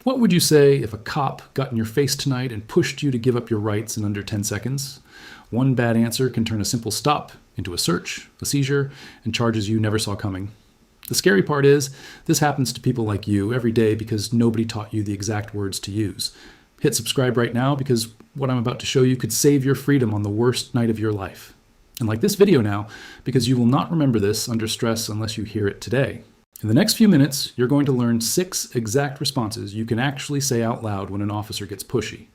What would you say if a cop got in your face tonight and pushed you to give up your rights in under 10 seconds? One bad answer can turn a simple stop into a search, a seizure, and charges you never saw coming. The scary part is, this happens to people like you every day because nobody taught you the exact words to use. Hit subscribe right now because what I'm about to show you could save your freedom on the worst night of your life. And like this video now, because you will not remember this under stress unless you hear it today. In the next few minutes, you're going to learn 6 exact responses you can actually say out loud when an officer gets pushy.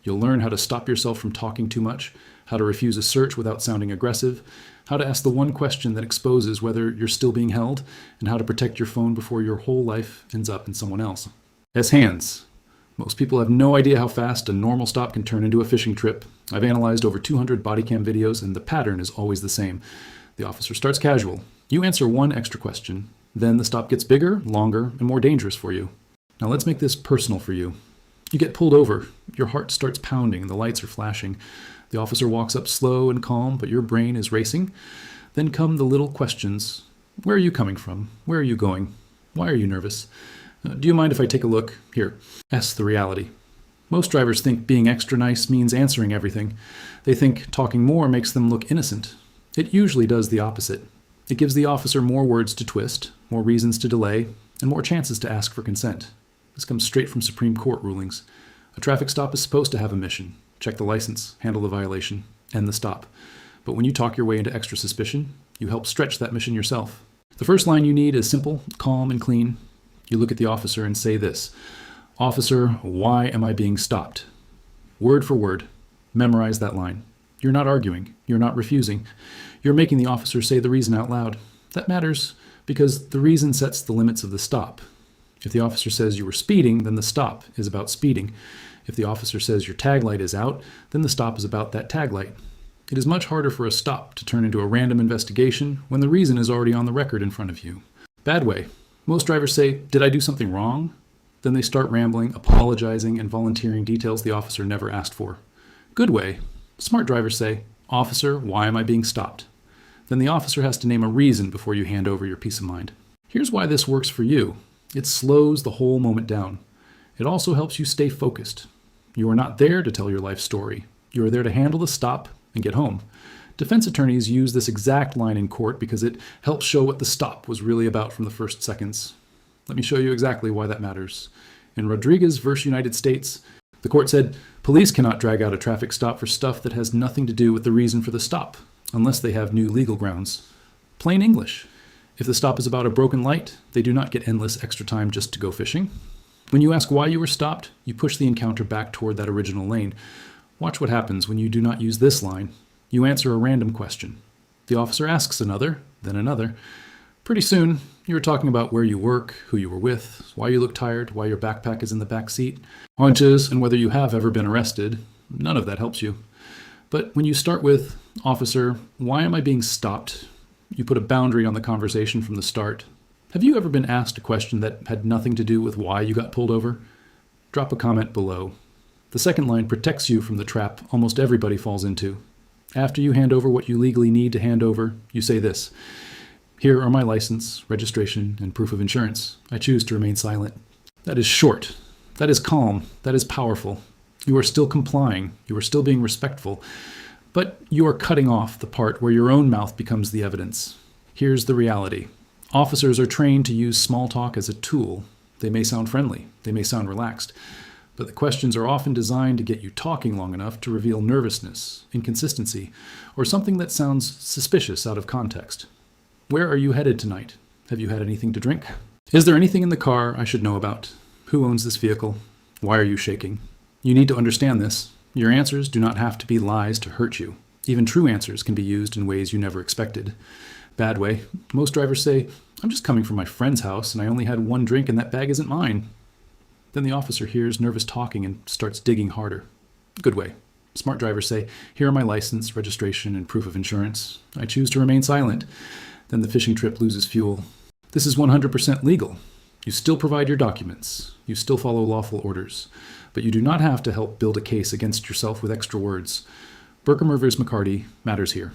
You'll learn how to stop yourself from talking too much, how to refuse a search without sounding aggressive, how to ask the one question that exposes whether you're still being held, and how to protect your phone before your whole life ends up in someone else. As hands. Most people have no idea how fast a normal stop can turn into a fishing trip. I've analyzed over 200 body cam videos, and the pattern is always the same. The officer starts casual. You answer one extra question. Then the stop gets bigger, longer, and more dangerous for you. Now let's make this personal for you. You get pulled over. Your heart starts pounding. The lights are flashing. The officer walks up slow and calm, but your brain is racing. Then come the little questions. Where are you coming from? Where are you going? Why are you nervous? Do you mind if I take a look? Here. S the reality. Most drivers think being extra nice means answering everything. They think talking more makes them look innocent. It usually does the opposite. It gives the officer more words to twist, more reasons to delay, and more chances to ask for consent. This comes straight from Supreme Court rulings. A traffic stop is supposed to have a mission. Check the license, handle the violation, end the stop. But when you talk your way into extra suspicion, you help stretch that mission yourself. The first line you need is simple, calm, and clean. You look at the officer and say this: "Officer, why am I being stopped?" Word for word. Memorize that line. You're not arguing. You're not refusing. You're making the officer say the reason out loud. That matters because the reason sets the limits of the stop. If the officer says you were speeding, then the stop is about speeding. If the officer says your tag light is out, then the stop is about that tag light. It is much harder for a stop to turn into a random investigation when the reason is already on the record in front of you. Bad way. Most drivers say, "Did I do something wrong?" Then they start rambling, apologizing, and volunteering details the officer never asked for. Good way. Smart drivers say, "Officer, why am I being stopped?" Then the officer has to name a reason before you hand over your peace of mind. Here's why this works for you. It slows the whole moment down. It also helps you stay focused. You are not there to tell your life story. You are there to handle the stop and get home. Defense attorneys use this exact line in court because it helps show what the stop was really about from the first seconds. Let me show you exactly why that matters. In Rodriguez v. United States, the court said, police cannot drag out a traffic stop for stuff that has nothing to do with the reason for the stop, unless they have new legal grounds. Plain English. If the stop is about a broken light, they do not get endless extra time just to go fishing. When you ask why you were stopped, you push the encounter back toward that original lane. Watch what happens when you do not use this line. You answer a random question. The officer asks another, then another. Pretty soon, you are talking about where you work, who you were with, why you look tired, why your backpack is in the back seat, hunches, and whether you have ever been arrested. None of that helps you. But when you start with, "Officer, why am I being stopped?" you put a boundary on the conversation from the start. Have you ever been asked a question that had nothing to do with why you got pulled over? Drop a comment below. The second line protects you from the trap almost everybody falls into. After you hand over what you legally need to hand over, you say this: "Here are my license, registration, and proof of insurance. I choose to remain silent." That is short. That is calm. That is powerful. You are still complying. You are still being respectful. But you are cutting off the part where your own mouth becomes the evidence. Here's the reality. Officers are trained to use small talk as a tool. They may sound friendly. They may sound relaxed. But the questions are often designed to get you talking long enough to reveal nervousness, inconsistency, or something that sounds suspicious out of context. Where are you headed tonight? Have you had anything to drink? Is there anything in the car I should know about? Who owns this vehicle? Why are you shaking? You need to understand this. Your answers do not have to be lies to hurt you. Even true answers can be used in ways you never expected. Bad way. Most drivers say, "I'm just coming from my friend's house and I only had one drink and that bag isn't mine." Then the officer hears nervous talking and starts digging harder. Good way. Smart drivers say, "Here are my license, registration, and proof of insurance. I choose to remain silent." Then the fishing trip loses fuel. This is 100% legal. You still provide your documents. You still follow lawful orders. But you do not have to help build a case against yourself with extra words. Berkmer v. McCarty matters here.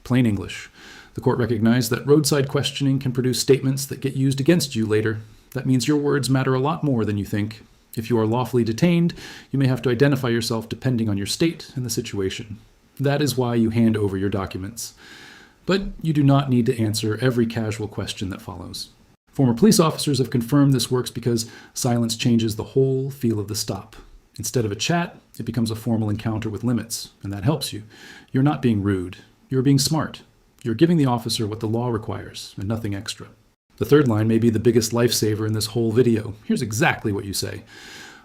Plain English. The court recognized that roadside questioning can produce statements that get used against you later. That means your words matter a lot more than you think. If you are lawfully detained, you may have to identify yourself depending on your state and the situation. That is why you hand over your documents. But you do not need to answer every casual question that follows. Former police officers have confirmed this works because silence changes the whole feel of the stop. Instead of a chat, it becomes a formal encounter with limits, and that helps you. You're not being rude. You're being smart. You're giving the officer what the law requires, and nothing extra. The third line may be the biggest lifesaver in this whole video. Here's exactly what you say.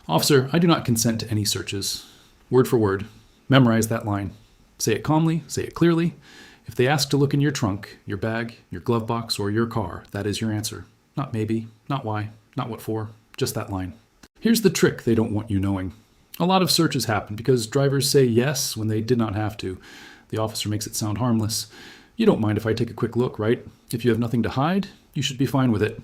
Officer, I do not consent to any searches. Word for word. Memorize that line. Say it calmly, say it clearly. If they ask to look in your trunk, your bag, your glove box, or your car, that is your answer. Not maybe, not why, not what for, just that line. Here's the trick they don't want you knowing. A lot of searches happen because drivers say yes when they did not have to. The officer makes it sound harmless. You don't mind if I take a quick look, right? If you have nothing to hide, you should be fine with it.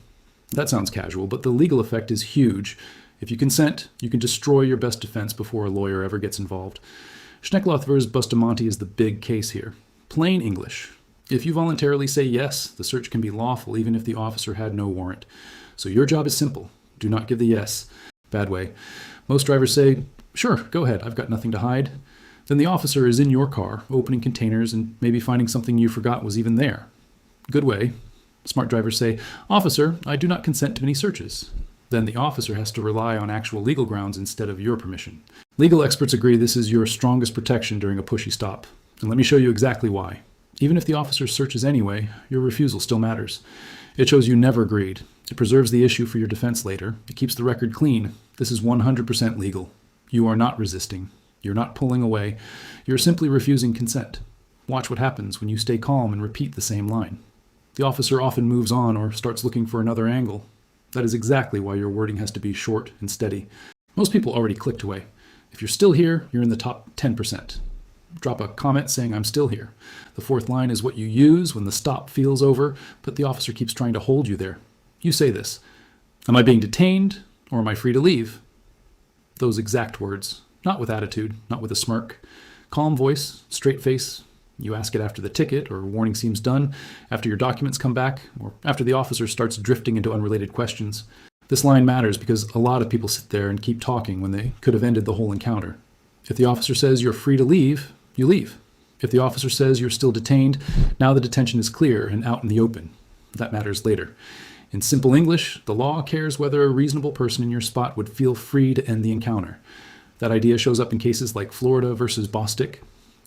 That sounds casual, but the legal effect is huge. If you consent, you can destroy your best defense before a lawyer ever gets involved. Schneckloth versus Bustamonte is the big case here. Plain English. If you voluntarily say yes, the search can be lawful even if the officer had no warrant. So your job is simple. Do not give the yes. Bad way. Most drivers say, sure, go ahead, I've got nothing to hide. Then the officer is in your car, opening containers and maybe finding something you forgot was even there. Good way. Smart drivers say, officer, I do not consent to any searches. Then the officer has to rely on actual legal grounds instead of your permission. Legal experts agree this is your strongest protection during a pushy stop. And let me show you exactly why. Even if the officer searches anyway, your refusal still matters. It shows you never agreed. It preserves the issue for your defense later. It keeps the record clean. This is 100% legal. You are not resisting. You're not pulling away. You're simply refusing consent. Watch what happens when you stay calm and repeat the same line. The officer often moves on or starts looking for another angle. That is exactly why your wording has to be short and steady. Most people already clicked away. If you're still here, you're in the top 10%. Drop a comment saying, I'm still here. The fourth line is what you use when the stop feels over, but the officer keeps trying to hold you there. You say this. Am I being detained, or am I free to leave? Those exact words. Not with attitude, not with a smirk. Calm voice, straight face. You ask it after the ticket or warning seems done, after your documents come back, or after the officer starts drifting into unrelated questions. This line matters because a lot of people sit there and keep talking when they could have ended the whole encounter. If the officer says you're free to leave, you leave. If the officer says you're still detained, now the detention is clear and out in the open. That matters later. In simple English, the law cares whether a reasonable person in your spot would feel free to end the encounter. That idea shows up in cases like Florida versus Bostic.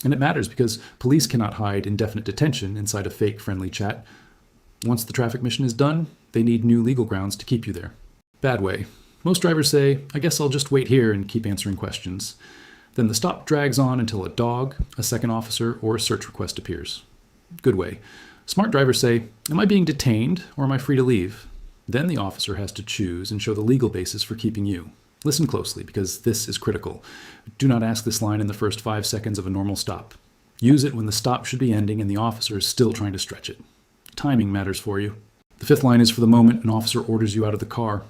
And it matters because police cannot hide indefinite detention inside a fake friendly chat. Once the traffic mission is done, they need new legal grounds to keep you there. Bad way. Most drivers say, I guess I'll just wait here and keep answering questions. Then the stop drags on until a dog, a second officer, or a search request appears. Good way. Smart drivers say, am I being detained or am I free to leave? Then the officer has to choose and show the legal basis for keeping you. Listen closely because this is critical. Do not ask this line in the first 5 seconds of a normal stop. Use it when the stop should be ending and the officer is still trying to stretch it. Timing matters for you. The fifth line is for the moment an officer orders you out of the car.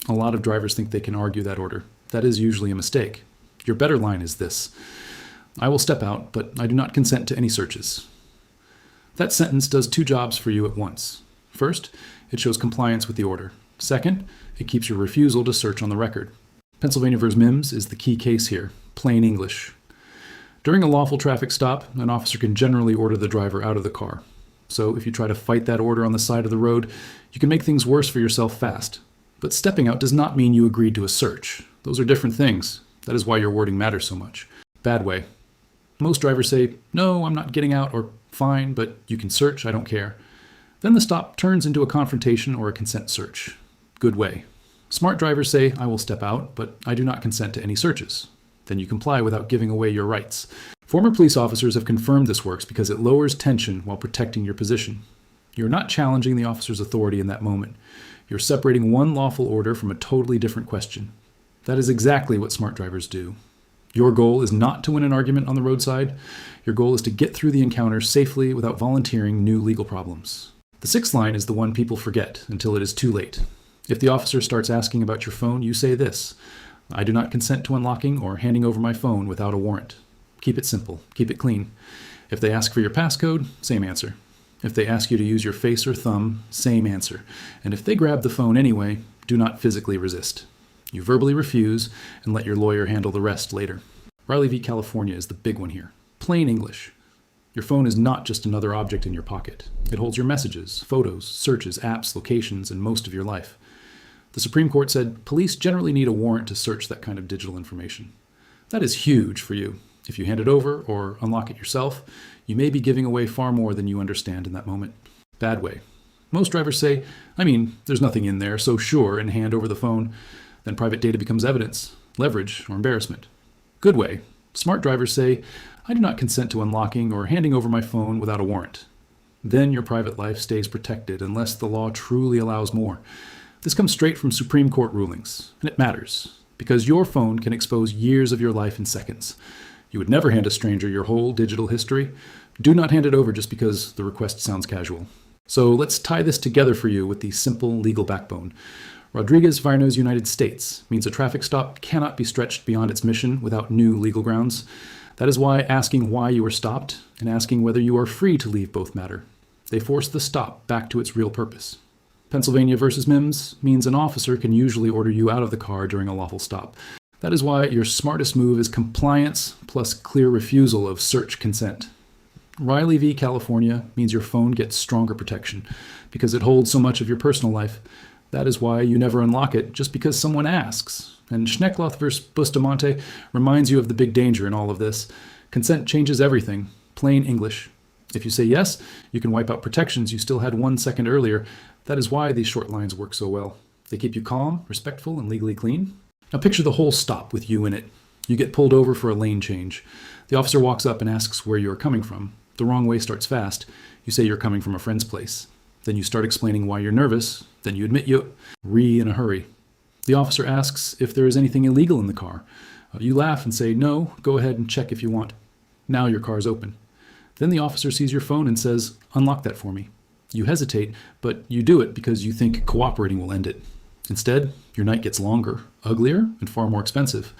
A lot of drivers think they can argue that order. That is usually a mistake. Your better line is this. I will step out, but I do not consent to any searches. That sentence does two jobs for you at once. First, it shows compliance with the order. Second, it keeps your refusal to search on the record. Pennsylvania v. Mimms is the key case here, plain English. During a lawful traffic stop, an officer can generally order the driver out of the car. So if you try to fight that order on the side of the road, you can make things worse for yourself fast. But stepping out does not mean you agreed to a search. Those are different things. That is why your wording matters so much. Bad way. Most drivers say, no, I'm not getting out, or fine, but you can search, I don't care. Then the stop turns into a confrontation or a consent search. Good way. Smart drivers say, I will step out, but I do not consent to any searches. Then you comply without giving away your rights. Former police officers have confirmed this works because it lowers tension while protecting your position. You're not challenging the officer's authority in that moment. You're separating one lawful order from a totally different question. That is exactly what smart drivers do. Your goal is not to win an argument on the roadside. Your goal is to get through the encounter safely without volunteering new legal problems. The sixth line is the one people forget until it is too late. If the officer starts asking about your phone, you say this. I do not consent to unlocking or handing over my phone without a warrant. Keep it simple. Keep it clean. If they ask for your passcode, same answer. If they ask you to use your face or thumb, same answer. And if they grab the phone anyway, do not physically resist. You verbally refuse and let your lawyer handle the rest later. Riley v. California is the big one here. Plain English. Your phone is not just another object in your pocket. It holds your messages, photos, searches, apps, locations, and most of your life. The Supreme Court said police generally need a warrant to search that kind of digital information. That is huge for you. If you hand it over or unlock it yourself, you may be giving away far more than you understand in that moment. Bad way. Most drivers say, there's nothing in there, so sure, and hand over the phone. Then private data becomes evidence, leverage, or embarrassment. Good way. Smart drivers say, I do not consent to unlocking or handing over my phone without a warrant. Then your private life stays protected unless the law truly allows more. This comes straight from Supreme Court rulings, and it matters, because your phone can expose years of your life in seconds. You would never hand a stranger your whole digital history. Do not hand it over just because the request sounds casual. So let's tie this together for you with the simple legal backbone. Rodriguez v. United States means a traffic stop cannot be stretched beyond its mission without new legal grounds. That is why asking why you were stopped and asking whether you are free to leave both matter. They force the stop back to its real purpose. Pennsylvania v. Mimms means an officer can usually order you out of the car during a lawful stop. That is why your smartest move is compliance plus clear refusal of search consent. Riley v. California means your phone gets stronger protection because it holds so much of your personal life. That is why you never unlock it just because someone asks. And Schneckloth v. Bustamonte reminds you of the big danger in all of this. Consent changes everything. Plain English. If you say yes, you can wipe out protections you still had 1 second earlier. That is why these short lines work so well. They keep you calm, respectful, and legally clean. Now picture the whole stop with you in it. You get pulled over for a lane change. The officer walks up and asks where you are coming from. The wrong way starts fast. You say you're coming from a friend's place. Then you start explaining why you're nervous. Then you admit you in a hurry. The officer asks if there is anything illegal in the car. You laugh and say, no, go ahead and check if you want. Now your car is open. Then the officer sees your phone and says, unlock that for me. You hesitate, but you do it because you think cooperating will end it. Instead, your night gets longer, uglier, and far more expensive.